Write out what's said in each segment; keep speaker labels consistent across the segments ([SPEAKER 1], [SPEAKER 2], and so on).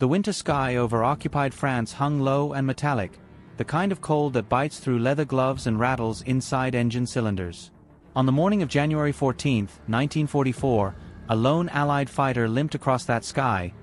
[SPEAKER 1] The winter sky over occupied France hung low and metallic, the kind of cold that bites through leather gloves and rattles inside engine cylinders. On the morning of January 14, 1944, a lone Allied fighter limped across that sky,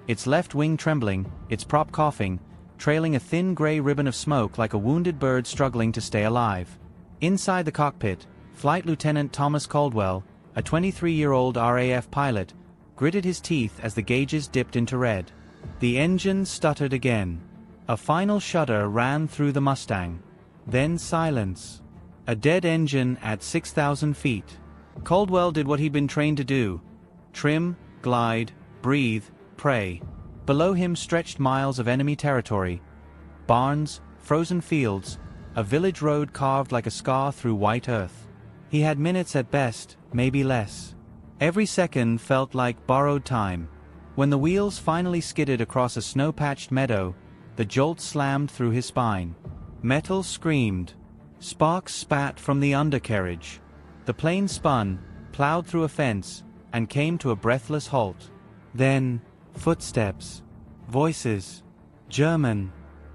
[SPEAKER 1] its left wing trembling, its prop coughing, trailing a thin gray ribbon of smoke like a wounded bird struggling to stay alive. Inside the cockpit, Flight Lieutenant Thomas Caldwell, a 23-year-old RAF pilot, gritted his teeth as the gauges dipped into red. The engine stuttered again. A final shudder ran through the Mustang. Then silence. A dead engine at 6,000 feet. Caldwell did what he'd been trained to do. Trim, glide, breathe, pray. Below him stretched miles of enemy territory. Barns, frozen fields, a village road carved like a scar through white earth. He had minutes at best, maybe less. Every second felt like borrowed time. When the wheels finally skidded across a snow-patched meadow, the jolt slammed through his spine. Metal screamed. Sparks spat from the undercarriage. The plane spun, plowed through a fence, and came to a breathless halt. Then, footsteps. Voices. German.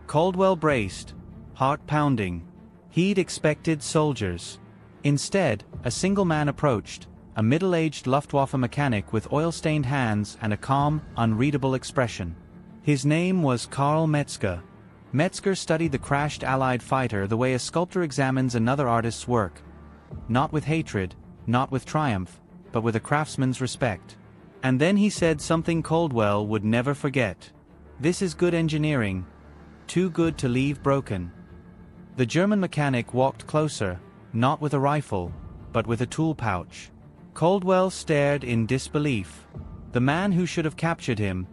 [SPEAKER 1] Caldwell braced, heart pounding. He'd expected soldiers. Instead, a single man approached, a middle-aged Luftwaffe mechanic with oil-stained hands and a calm, unreadable expression. His name was Karl Metzger. Metzger studied the crashed Allied fighter the way a sculptor examines another artist's work. Not with hatred, not with triumph, but with a craftsman's respect. And then he said something Caldwell would never forget. "This is good engineering. Too good to leave broken." The German mechanic walked closer, not with a rifle, but with a tool pouch. Caldwell stared in disbelief. The man who should have captured him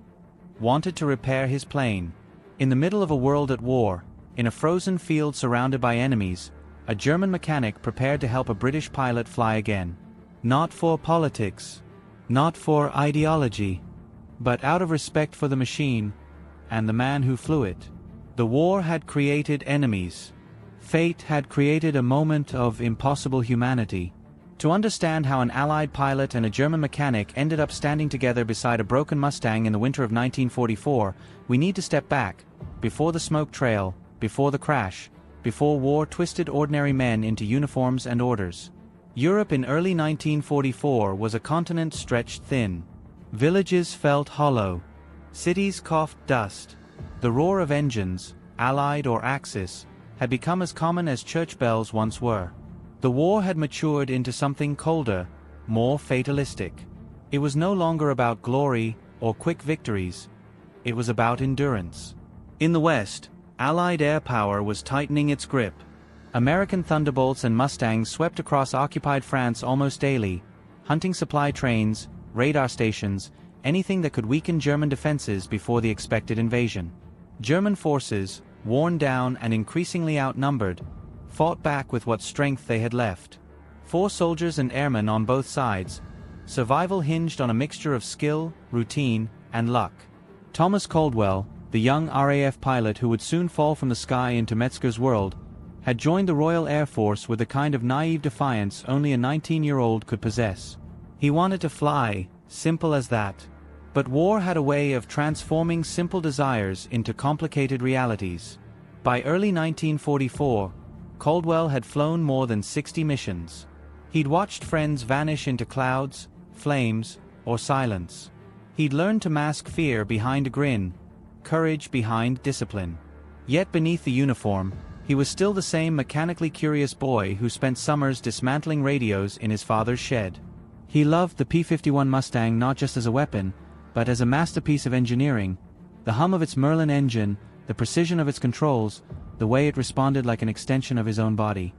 [SPEAKER 1] wanted to repair his plane. In the middle of a world at war, in a frozen field surrounded by enemies, a German mechanic prepared to help a British pilot fly again. Not for politics, not for ideology, but out of respect for the machine and the man who flew it. The war had created enemies. Fate had created a moment of impossible humanity. To understand how an Allied pilot and a German mechanic ended up standing together beside a broken Mustang in the winter of 1944, we need to step back, before the smoke trail, before the crash, before war twisted ordinary men into uniforms and orders. Europe in early 1944 was a continent stretched thin. Villages felt hollow. Cities coughed dust. The roar of engines, Allied or Axis, had become as common as church bells once were. The war had matured into something colder, more fatalistic. It was no longer about glory or quick victories. It was about endurance. In the West, Allied air power was tightening its grip. American Thunderbolts and Mustangs swept across occupied France almost daily, hunting supply trains, radar stations, anything that could weaken German defenses before the expected invasion. German forces, worn down and increasingly outnumbered, fought back with what strength they had left. 4 soldiers and airmen on both sides. Survival hinged on a mixture of skill, routine, and luck. Thomas Caldwell, the young RAF pilot who would soon fall from the sky into Metzger's world, had joined the Royal Air Force with the kind of naive defiance only a 19-year-old could possess. He wanted to fly, simple as that. But war had a way of transforming simple desires into complicated realities. By early 1944, Caldwell had flown more than 60 missions. He'd watched friends vanish into clouds, flames, or silence. He'd learned to mask fear behind a grin, courage behind discipline. Yet beneath the uniform, he was still the same mechanically curious boy who spent summers dismantling radios in his father's shed. He loved the P-51 Mustang not just as a weapon, but as a masterpiece of engineering. The hum of its Merlin engine, the precision of its controls, the way it responded like an extension of his own body.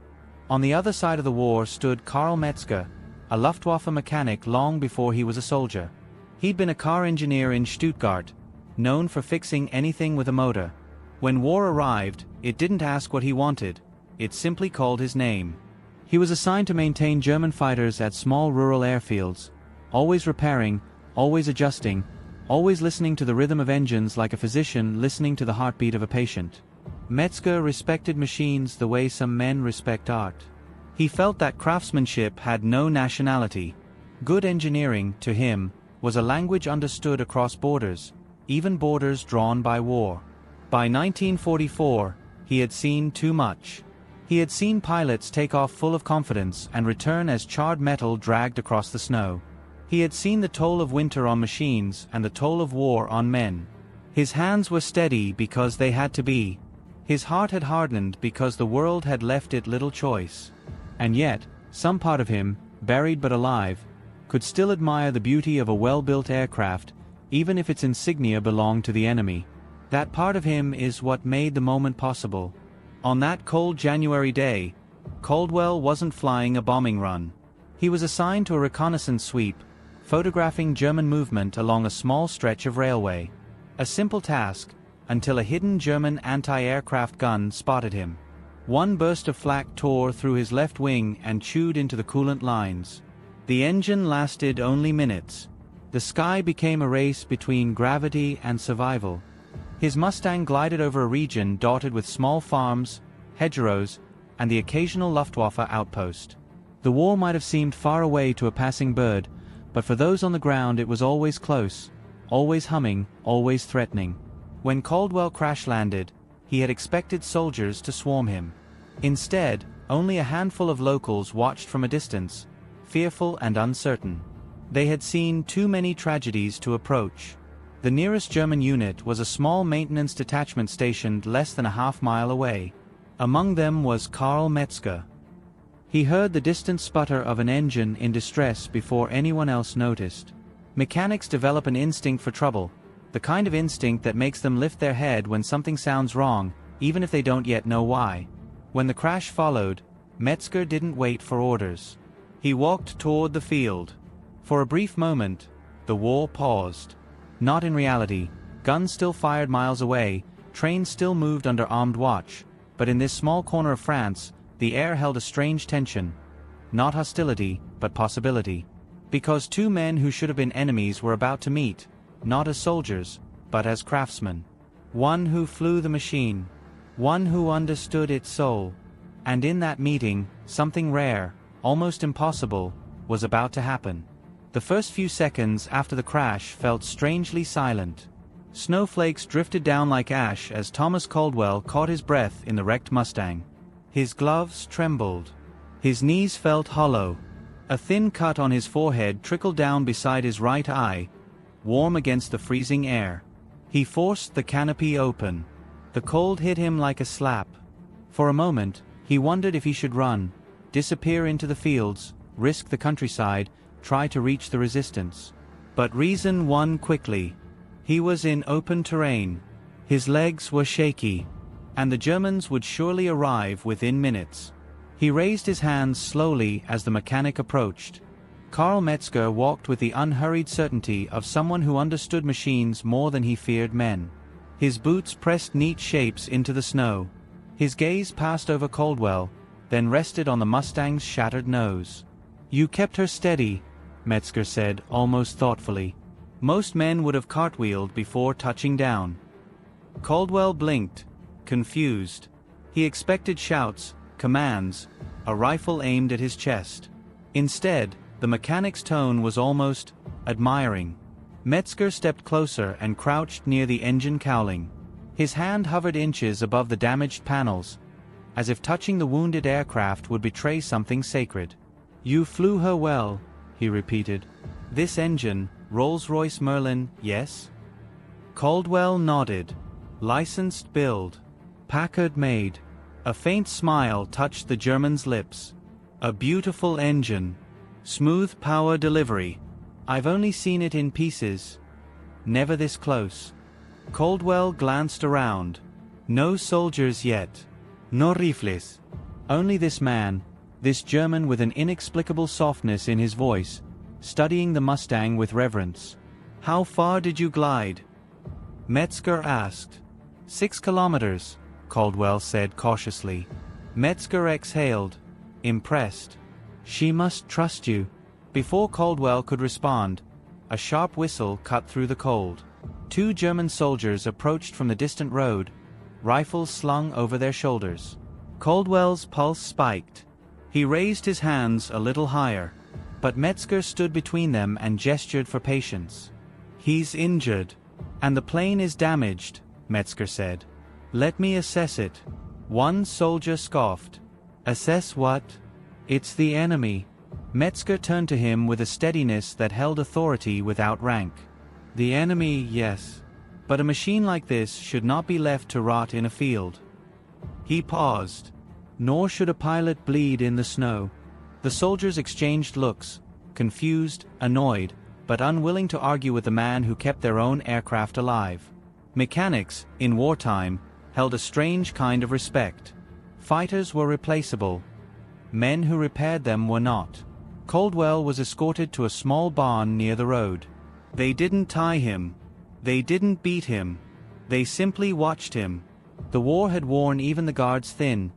[SPEAKER 1] On the other side of the war stood Karl Metzger, a Luftwaffe mechanic long before he was a soldier. He'd been a car engineer in Stuttgart, known for fixing anything with a motor. When war arrived, it didn't ask what he wanted, it simply called his name. He was assigned to maintain German fighters at small rural airfields, always repairing, always adjusting, always listening to the rhythm of engines like a physician listening to the heartbeat of a patient. Metzger respected machines the way some men respect art. He felt that craftsmanship had no nationality. Good engineering, to him, was a language understood across borders, even borders drawn by war. By 1944, he had seen too much. He had seen pilots take off full of confidence and return as charred metal dragged across the snow. He had seen the toll of winter on machines and the toll of war on men. His hands were steady because they had to be. His heart had hardened because the world had left it little choice. And yet, some part of him, buried but alive, could still admire the beauty of a well-built aircraft, even if its insignia belonged to the enemy. That part of him is what made the moment possible. On that cold January day, Caldwell wasn't flying a bombing run. He was assigned to a reconnaissance sweep, photographing German movement along a small stretch of railway. A simple task, until a hidden German anti-aircraft gun spotted him. One burst of flak tore through his left wing and chewed into the coolant lines. The engine lasted only minutes. The sky became a race between gravity and survival. His Mustang glided over a region dotted with small farms, hedgerows, and the occasional Luftwaffe outpost. The war might have seemed far away to a passing bird, but for those on the ground it was always close, always humming, always threatening. When Caldwell crash-landed, he had expected soldiers to swarm him. Instead, only a handful of locals watched from a distance, fearful and uncertain. They had seen too many tragedies to approach. The nearest German unit was a small maintenance detachment stationed less than a half-mile away. Among them was Karl Metzger. He heard the distant sputter of an engine in distress before anyone else noticed. Mechanics develop an instinct for trouble, the kind of instinct that makes them lift their head when something sounds wrong, even if they don't yet know why. When the crash followed, Metzger didn't wait for orders. He walked toward the field. For a brief moment, the war paused. Not in reality. Guns still fired miles away, trains still moved under armed watch, but in this small corner of France, the air held a strange tension. Not hostility, but possibility. Because two men who should have been enemies were about to meet, not as soldiers, but as craftsmen. One who flew the machine. One who understood its soul. And in that meeting, something rare, almost impossible, was about to happen. The first few seconds after the crash felt strangely silent. Snowflakes drifted down like ash as Thomas Caldwell caught his breath in the wrecked Mustang. His gloves trembled. His knees felt hollow. A thin cut on his forehead trickled down beside his right eye, warm against the freezing air. He forced the canopy open. The cold hit him like a slap. For a moment, he wondered if he should run, disappear into the fields, risk the countryside, try to reach the resistance. But reason won quickly. He was in open terrain. His legs were shaky, and the Germans would surely arrive within minutes. He raised his hands slowly as the mechanic approached. Karl Metzger walked with the unhurried certainty of someone who understood machines more than he feared men. His boots pressed neat shapes into the snow. His gaze passed over Caldwell, then rested on the Mustang's shattered nose. "You kept her steady," Metzger said, almost thoughtfully. "Most men would have cartwheeled before touching down." Caldwell blinked, confused. He expected shouts, commands, a rifle aimed at his chest. Instead, the mechanic's tone was almost admiring. Metzger stepped closer and crouched near the engine cowling. His hand hovered inches above the damaged panels, as if touching the wounded aircraft would betray something sacred. "You flew her well," he repeated. "This engine, Rolls-Royce Merlin, yes?" Caldwell nodded. "Licensed build. Packard made." A faint smile touched the German's lips. "A beautiful engine. Smooth power delivery. I've only seen it in pieces. Never this close." Caldwell glanced around. No soldiers yet. No rifles. Only this man, this German with an inexplicable softness in his voice, studying the Mustang with reverence. "How far did you glide?" Metzger asked. 6 kilometers, Caldwell said cautiously. Metzger exhaled, impressed. "She must trust you." Before Caldwell could respond, a sharp whistle cut through the cold. 2 German soldiers approached from the distant road, rifles slung over their shoulders. Caldwell's pulse spiked. He raised his hands a little higher, but Metzger stood between them and gestured for patience. "He's injured," And the plane is damaged, Metzger said. Let me assess it. One soldier scoffed. Assess what? It's the enemy. Metzger turned to him with a steadiness that held authority without rank. The enemy, yes. But a machine like this should not be left to rot in a field. He paused. Nor should a pilot bleed in the snow. The soldiers exchanged looks, confused, annoyed, but unwilling to argue with the man who kept their own aircraft alive. Mechanics, in wartime, held a strange kind of respect. Fighters were replaceable. Men who repaired them were not. Caldwell was escorted to a small barn near the road. They didn't tie him. They didn't beat him. They simply watched him. The war had worn even the guards thin.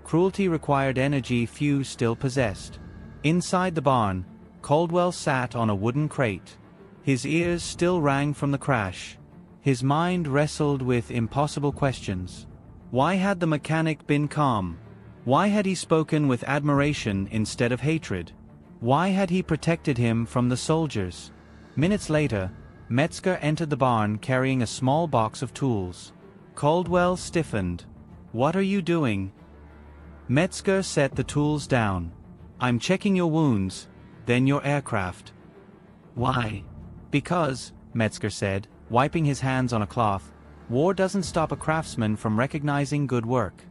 [SPEAKER 1] Cruelty required energy few still possessed. Inside the barn, Caldwell sat on a wooden crate. His ears still rang from the crash. His mind wrestled with impossible questions. Why had the mechanic been calm? Why had he spoken with admiration instead of hatred? Why had he protected him from the soldiers? Minutes later, Metzger entered the barn carrying a small box of tools. Caldwell stiffened. What are you doing? Metzger set the tools down. I'm checking your wounds, then your aircraft. Why? Because, Metzger said, wiping his hands on a cloth, war doesn't stop a craftsman from recognizing good work.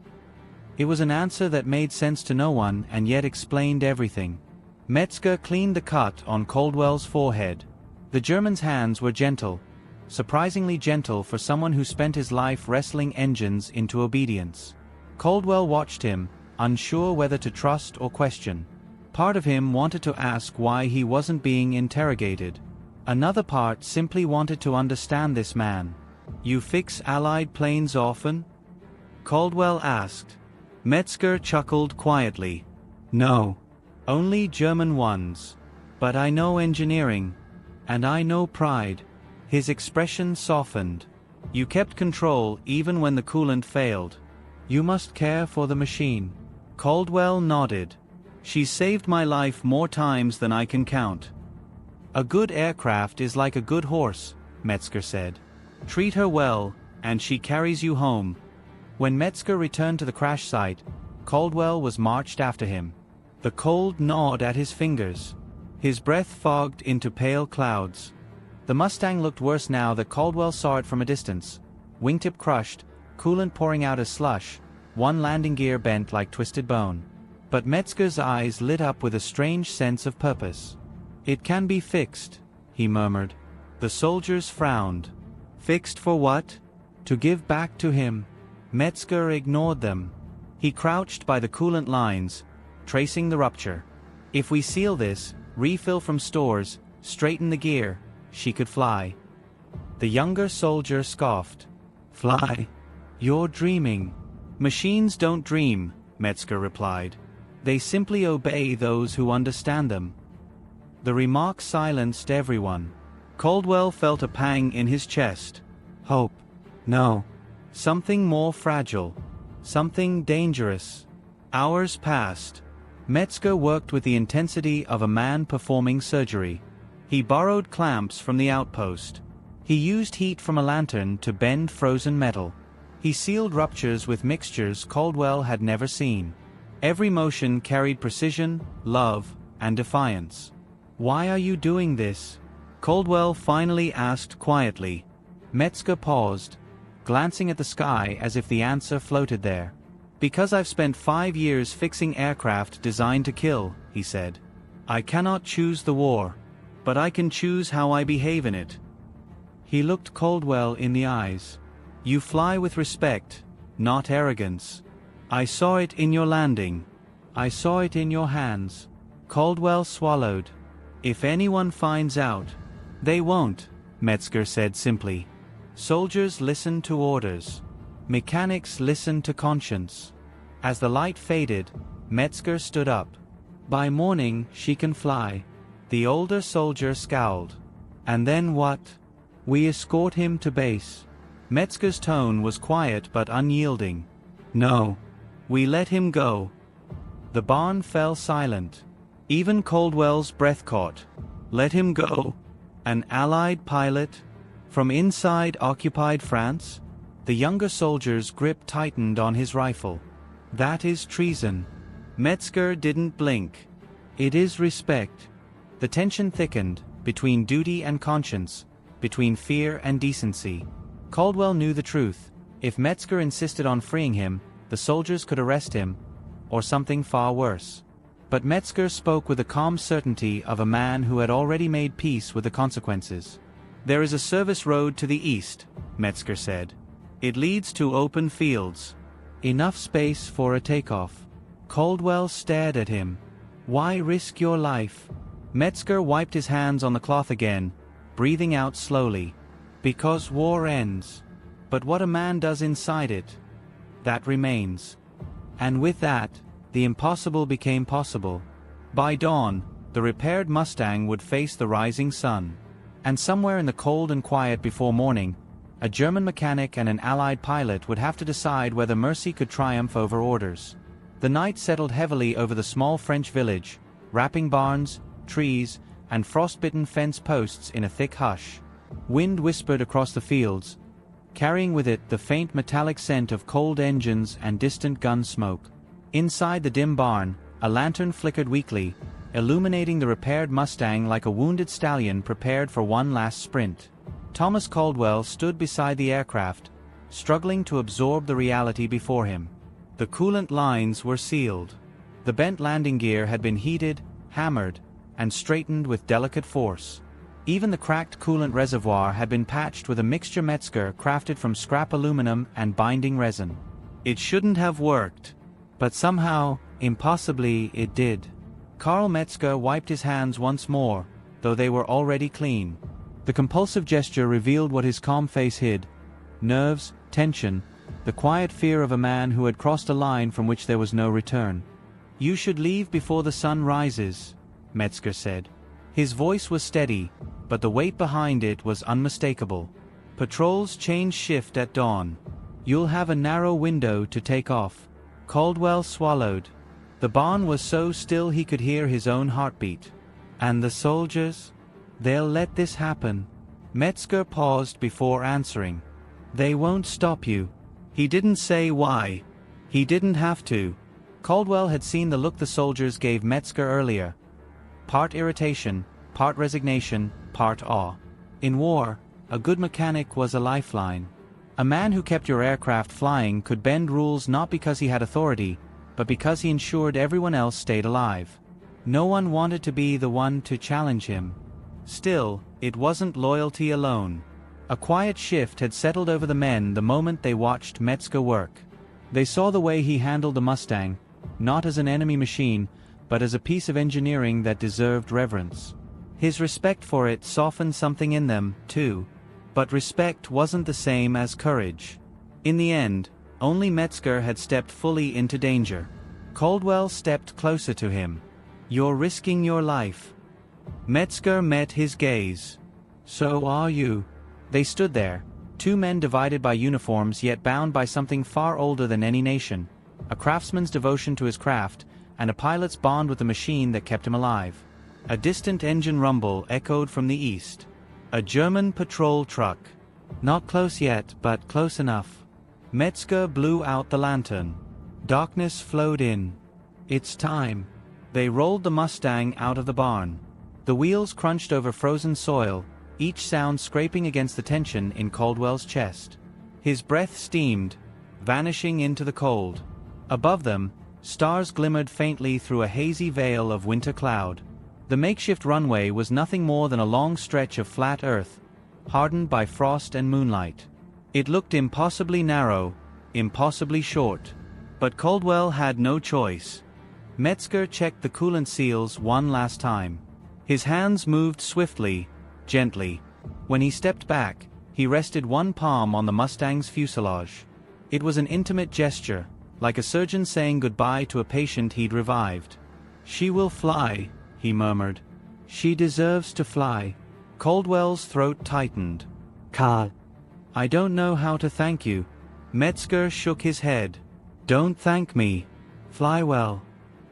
[SPEAKER 1] It was an answer that made sense to no one and yet explained everything. Metzger cleaned the cut on Caldwell's forehead. The German's hands were gentle, surprisingly gentle for someone who spent his life wrestling engines into obedience. Caldwell watched him, unsure whether to trust or question. Part of him wanted to ask why he wasn't being interrogated. Another part simply wanted to understand this man. You fix Allied planes often? Caldwell asked. Metzger chuckled quietly. No. Only German ones. But I know engineering. And I know pride. His expression softened. You kept control even when the coolant failed. You must care for the machine. Caldwell nodded. She saved my life more times than I can count. A good aircraft is like a good horse, Metzger said. Treat her well, and she carries you home. When Metzger returned to the crash site, Caldwell was marched after him. The cold gnawed at his fingers. His breath fogged into pale clouds. The Mustang looked worse now that Caldwell saw it from a distance. Wingtip crushed, coolant pouring out as slush, one landing gear bent like twisted bone. But Metzger's eyes lit up with a strange sense of purpose. It can be fixed, he murmured. The soldiers frowned. Fixed for what? To give back to him. Metzger ignored them. He crouched by the coolant lines, tracing the rupture. If we seal this, refill from stores, straighten the gear, she could fly. The younger soldier scoffed. Fly? You're dreaming. Machines don't dream, Metzger replied. They simply obey those who understand them. The remark silenced everyone. Caldwell felt a pang in his chest. Hope. No. Something more fragile. Something dangerous. Hours passed. Metzger worked with the intensity of a man performing surgery. He borrowed clamps from the outpost. He used heat from a lantern to bend frozen metal. He sealed ruptures with mixtures Caldwell had never seen. Every motion carried precision, love, and defiance. Why are you doing this? Caldwell finally asked quietly. Metzger paused, glancing at the sky as if the answer floated there. Because I've spent 5 years fixing aircraft designed to kill, he said. I cannot choose the war, but I can choose how I behave in it. He looked Caldwell in the eyes. You fly with respect, not arrogance. I saw it in your landing. I saw it in your hands. Caldwell swallowed. If anyone finds out, they won't, Metzger said simply. Soldiers listen to orders. Mechanics listen to conscience. As the light faded, Metzger stood up. By morning, she can fly. The older soldier scowled. And then what? We escort him to base. Metzger's tone was quiet but unyielding. No. We let him go. The barn fell silent. Even Caldwell's breath caught. Let him go. An Allied pilot? From inside occupied France? The younger soldier's grip tightened on his rifle. That is treason. Metzger didn't blink. It is respect. The tension thickened, between duty and conscience, between fear and decency. Caldwell knew the truth. If Metzger insisted on freeing him, the soldiers could arrest him, or something far worse. But Metzger spoke with the calm certainty of a man who had already made peace with the consequences. "There is a service road to the east," Metzger said. "It leads to open fields. Enough space for a takeoff." Caldwell stared at him. "Why risk your life?" Metzger wiped his hands on the cloth again, breathing out slowly. "Because war ends. But what a man does inside it, that remains." And with that, the impossible became possible. By dawn, the repaired Mustang would face the rising sun. And somewhere in the cold and quiet before morning, a German mechanic and an Allied pilot would have to decide whether mercy could triumph over orders. The night settled heavily over the small French village, wrapping barns, trees, and frostbitten fence posts in a thick hush. Wind whispered across the fields, carrying with it the faint metallic scent of cold engines and distant gun smoke. Inside the dim barn, a lantern flickered weakly, illuminating the repaired Mustang like a wounded stallion prepared for one last sprint. Thomas Caldwell stood beside the aircraft, struggling to absorb the reality before him. The coolant lines were sealed. The bent landing gear had been heated, hammered, and straightened with delicate force. Even the cracked coolant reservoir had been patched with a mixture Metzger crafted from scrap aluminum and binding resin. It shouldn't have worked. But somehow, impossibly, it did. Karl Metzger wiped his hands once more, though they were already clean. The compulsive gesture revealed what his calm face hid: nerves, tension, the quiet fear of a man who had crossed a line from which there was no return. "You should leave before the sun rises," Metzger said. His voice was steady, but the weight behind it was unmistakable. "Patrols change shift at dawn. You'll have a narrow window to take off." Caldwell swallowed. The barn was so still he could hear his own heartbeat. "And the soldiers? They'll let this happen." Metzger paused before answering. "They won't stop you." He didn't say why. He didn't have to. Caldwell had seen the look the soldiers gave Metzger earlier. Part irritation, part resignation, part awe. In war, a good mechanic was a lifeline. A man who kept your aircraft flying could bend rules not because he had authority, but because he ensured everyone else stayed alive. No one wanted to be the one to challenge him. Still, it wasn't loyalty alone. A quiet shift had settled over the men the moment they watched Metzger work. They saw the way he handled the Mustang, not as an enemy machine, but as a piece of engineering that deserved reverence. His respect for it softened something in them, too. But respect wasn't the same as courage. In the end, only Metzger had stepped fully into danger. Caldwell stepped closer to him. "You're risking your life." Metzger met his gaze. "So are you." They stood there, two men divided by uniforms yet bound by something far older than any nation, a craftsman's devotion to his craft, and a pilot's bond with the machine that kept him alive. A distant engine rumble echoed from the east. A German patrol truck. Not close yet, but close enough. Metzger blew out the lantern. Darkness flowed in. "It's time." They rolled the Mustang out of the barn. The wheels crunched over frozen soil, each sound scraping against the tension in Caldwell's chest. His breath steamed, vanishing into the cold. Above them, stars glimmered faintly through a hazy veil of winter cloud. The makeshift runway was nothing more than a long stretch of flat earth, hardened by frost and moonlight. It looked impossibly narrow, impossibly short. But Caldwell had no choice. Metzger checked the coolant seals one last time. His hands moved swiftly, gently. When he stepped back, he rested one palm on the Mustang's fuselage. It was an intimate gesture, like a surgeon saying goodbye to a patient he'd revived. "She will fly," he murmured. "She deserves to fly." Caldwell's throat tightened. "Carl, I don't know how to thank you." Metzger shook his head. "Don't thank me. Fly well.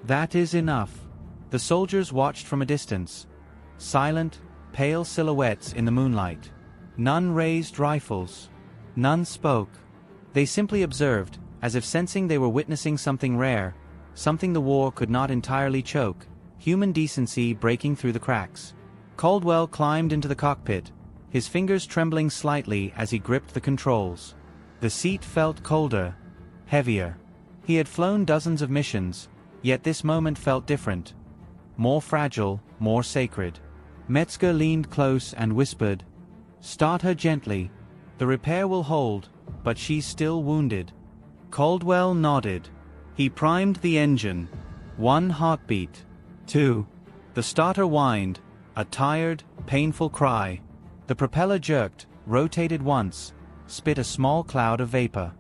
[SPEAKER 1] That is enough." The soldiers watched from a distance, silent, pale silhouettes in the moonlight. None raised rifles. None spoke. They simply observed, as if sensing they were witnessing something rare, something the war could not entirely choke, human decency breaking through the cracks. Caldwell climbed into the cockpit, his fingers trembling slightly as he gripped the controls. The seat felt colder, heavier. He had flown dozens of missions, yet this moment felt different. More fragile, more sacred. Metzger leaned close and whispered, "Start her gently. The repair will hold, but she's still wounded." Caldwell nodded. He primed the engine. 1 heartbeat. 2. The starter whined, a tired, painful cry. The propeller jerked, rotated once, spit a small cloud of vapor.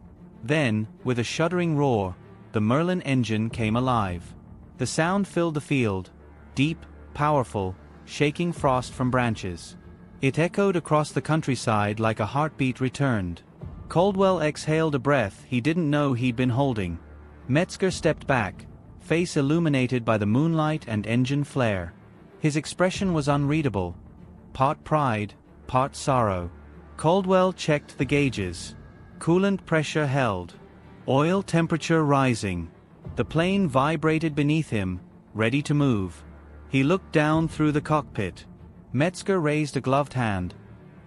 [SPEAKER 1] Then, with a shuddering roar, the Merlin engine came alive. The sound filled the field, deep, powerful, shaking frost from branches. It echoed across the countryside like a heartbeat returned. Caldwell exhaled a breath he didn't know he'd been holding. Metzger stepped back, face illuminated by the moonlight and engine flare. His expression was unreadable. Part pride, part sorrow. Caldwell checked the gauges. Coolant pressure held. Oil temperature rising. The plane vibrated beneath him, ready to move. He looked down through the cockpit. Metzger raised a gloved hand.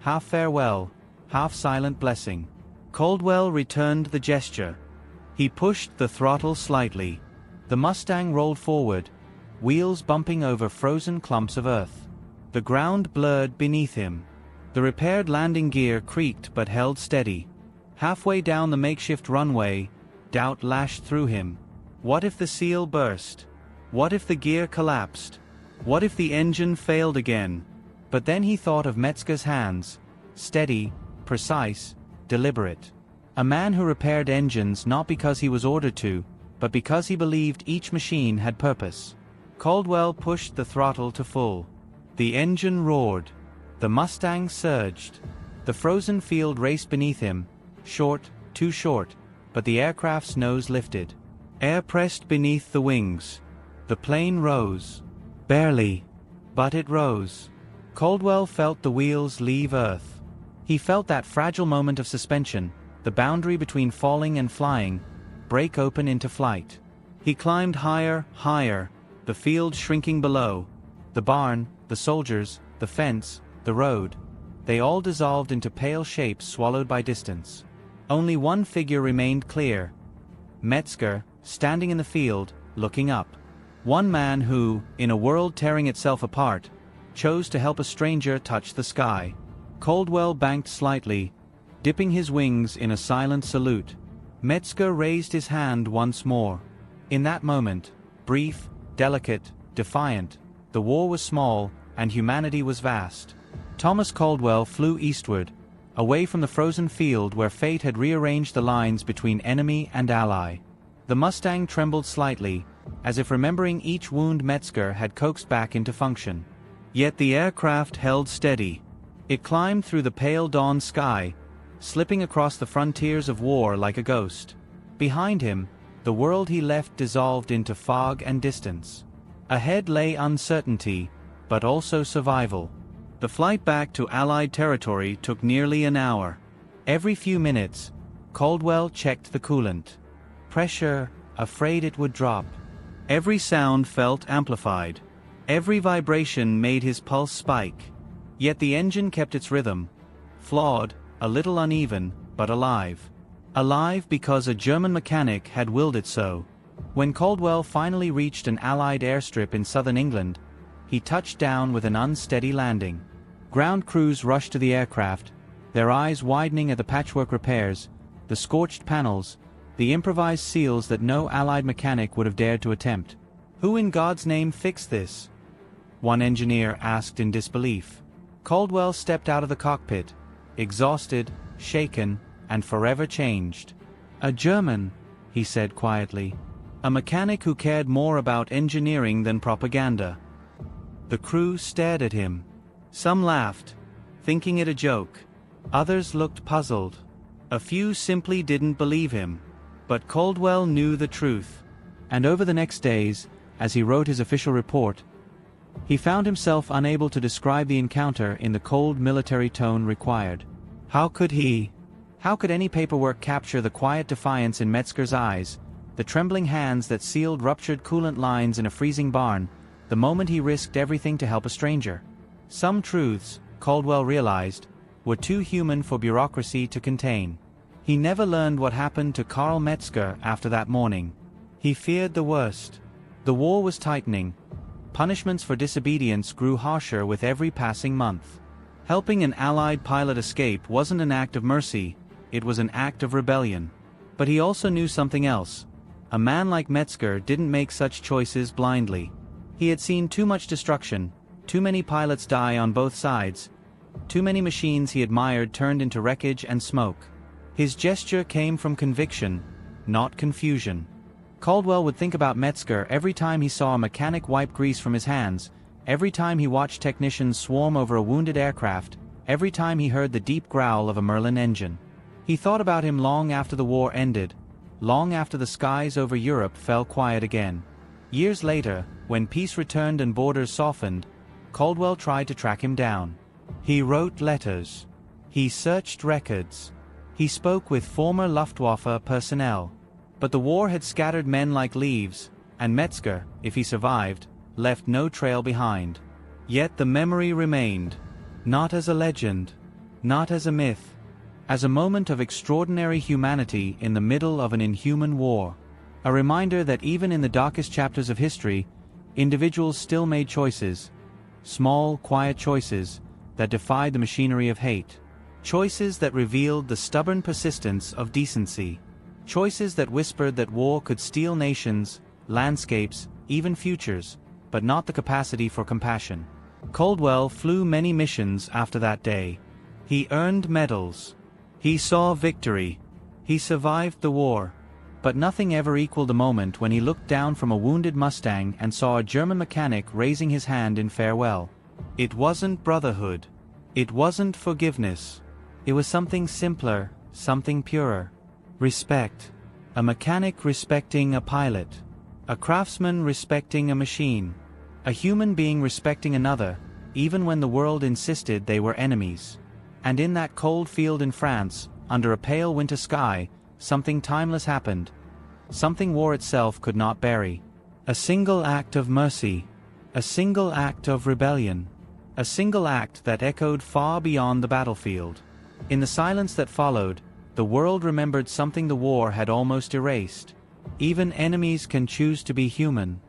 [SPEAKER 1] Half farewell, half silent blessing. Caldwell returned the gesture. He pushed the throttle slightly. The Mustang rolled forward, wheels bumping over frozen clumps of earth. The ground blurred beneath him. The repaired landing gear creaked but held steady. Halfway down the makeshift runway, doubt lashed through him. What if the seal burst? What if the gear collapsed? What if the engine failed again? But then he thought of Metzger's hands, steady, precise, deliberate. A man who repaired engines not because he was ordered to, but because he believed each machine had purpose. Caldwell pushed the throttle to full. The engine roared. The Mustang surged. The frozen field raced beneath him, short, too short, but the aircraft's nose lifted. Air pressed beneath the wings. The plane rose. Barely. But it rose. Caldwell felt the wheels leave Earth. He felt that fragile moment of suspension, the boundary between falling and flying, break open into flight. He climbed higher, higher, the field shrinking below. The barn, the soldiers, the fence, the road. They all dissolved into pale shapes swallowed by distance. Only one figure remained clear. Metzger, standing in the field, looking up. One man who, in a world tearing itself apart, chose to help a stranger touch the sky. Caldwell banked slightly, dipping his wings in a silent salute. Metzger raised his hand once more. In that moment, brief, delicate, defiant, the war was small, and humanity was vast. Thomas Caldwell flew eastward, away from the frozen field where fate had rearranged the lines between enemy and ally. The Mustang trembled slightly, as if remembering each wound Metzger had coaxed back into function. Yet the aircraft held steady. It climbed through the pale dawn sky, slipping across the frontiers of war like a ghost. Behind him, the world he left dissolved into fog and distance. Ahead lay uncertainty, but also survival. The flight back to Allied territory took nearly an hour. Every few minutes, Caldwell checked the coolant. Pressure, afraid it would drop. Every sound felt amplified. Every vibration made his pulse spike. Yet the engine kept its rhythm. Flawed, a little uneven, but alive. Alive because a German mechanic had willed it so. When Caldwell finally reached an Allied airstrip in southern England, he touched down with an unsteady landing. Ground crews rushed to the aircraft, their eyes widening at the patchwork repairs, the scorched panels, the improvised seals that no Allied mechanic would have dared to attempt. Who in God's name fixed this? One engineer asked in disbelief. Caldwell stepped out of the cockpit, exhausted, shaken, and forever changed. A German, he said quietly. A mechanic who cared more about engineering than propaganda. The crew stared at him. Some laughed, thinking it a joke. Others looked puzzled. A few simply didn't believe him. But Caldwell knew the truth. And over the next days, as he wrote his official report, He found himself unable to describe the encounter in the cold military tone required. How could he? How could any paperwork capture the quiet defiance in Metzger's eyes, the trembling hands that sealed ruptured coolant lines in a freezing barn, the moment he risked everything to help a stranger? Some truths, Caldwell realized, were too human for bureaucracy to contain. He never learned what happened to Karl Metzger after that morning. He feared the worst. The war was tightening. Punishments for disobedience grew harsher with every passing month. Helping an Allied pilot escape wasn't an act of mercy, it was an act of rebellion. But he also knew something else. A man like Metzger didn't make such choices blindly. He had seen too much destruction, too many pilots die on both sides, too many machines he admired turned into wreckage and smoke. His gesture came from conviction, not confusion. Caldwell would think about Metzger every time he saw a mechanic wipe grease from his hands, every time he watched technicians swarm over a wounded aircraft, every time he heard the deep growl of a Merlin engine. He thought about him long after the war ended, long after the skies over Europe fell quiet again. Years later, when peace returned and borders softened, Caldwell tried to track him down. He wrote letters. He searched records. He spoke with former Luftwaffe personnel. But the war had scattered men like leaves, and Metzger, if he survived, left no trail behind. Yet the memory remained, not as a legend, not as a myth, as a moment of extraordinary humanity in the middle of an inhuman war. A reminder that even in the darkest chapters of history, individuals still made choices, small, quiet choices, that defied the machinery of hate. Choices that revealed the stubborn persistence of decency. Choices that whispered that war could steal nations, landscapes, even futures, but not the capacity for compassion. Caldwell flew many missions after that day. He earned medals. He saw victory. He survived the war. But nothing ever equaled the moment when he looked down from a wounded Mustang and saw a German mechanic raising his hand in farewell. It wasn't brotherhood. It wasn't forgiveness. It was something simpler, something purer. Respect. A mechanic respecting a pilot. A craftsman respecting a machine. A human being respecting another, even when the world insisted they were enemies. And in that cold field in France, under a pale winter sky, something timeless happened. Something war itself could not bury. A single act of mercy. A single act of rebellion. A single act that echoed far beyond the battlefield. In the silence that followed, the world remembered something the war had almost erased. Even enemies can choose to be human.